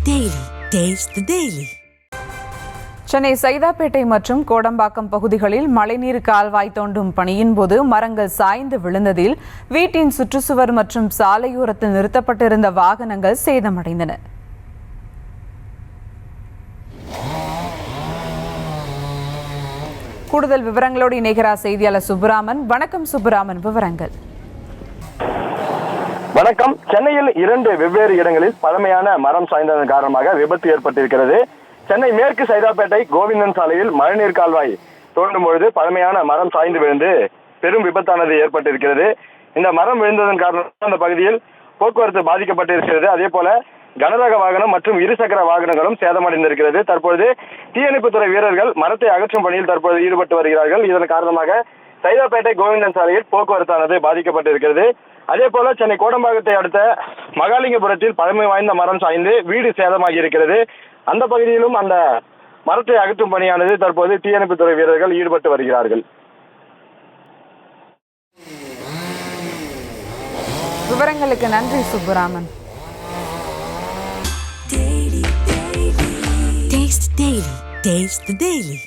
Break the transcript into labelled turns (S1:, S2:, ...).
S1: Daily. Taste the Daily.
S2: Chennai Saidapet மற்றும் கோடம்பாக்கம் பகுதிகளில் மழைநீர் கால்வாய் தோண்டும் பணியின் போது மரங்கள் சாய்ந்து விழுந்ததில் வீட்டின் சுற்றுச்சுவர் மற்றும் சாலையோரத்தில் நிறுத்தப்பட்டிருந்த வாகனங்கள் சேதமடைந்தன. கூடுதல் விவரங்களோடு இணைகிறார் செய்தியாளர் சுப்புராமன். வணக்கம் சுப்புராமன், விவரங்கள்.
S3: வணக்கம். சென்னையில் 2 வெவ்வேறு இடங்களில் பழமையான மரம் சாய்ந்ததன் காரணமாக விபத்து ஏற்பட்டிருக்கிறது. சென்னை மேற்கு சைதாப்பேட்டை கோவிந்தன் சாலையில் மழைநீர் கால்வாய் தோண்டும் பொழுது பழமையான மரம் சாய்ந்து விழுந்து பெரும் விபத்தானது ஏற்பட்டிருக்கிறது. இந்த மரம் விழுந்ததன் காரணமாக அந்த பகுதியில் போக்குவரத்து பாதிக்கப்பட்டிருக்கிறது. அதே போல கனரக வாகனம் மற்றும் இருசக்கர வாகனங்களும் சேதமடைந்திருக்கிறது. தற்பொழுது தீயணைப்புத்துறை வீரர்கள் மரத்தை அகற்றும் பணியில் தற்போது ஈடுபட்டு வருகிறார்கள். இதன் காரணமாக சைதாப்பேட்டை கோவிந்தன் சாலையில் போக்குவரத்தானது பாதிக்கப்பட்டிருக்கிறது. அதே போல சென்னை கோடம்பாக்கத்தை அடுத்த மகாலிங்கபுரத்தில் பழமை வாய்ந்த மரம் சாய்ந்து வீடு சேதமாகி இருக்கிறது. அந்த பகுதியிலும் அந்த மரத்தை அகற்றும் பணியானது தற்போது தீயணைப்புத்துறை வீரர்கள் ஈடுபட்டு வருகிறார்கள்.
S2: விவரங்களுக்கு நன்றி சுப்புராமன்.
S1: Taste the Daily.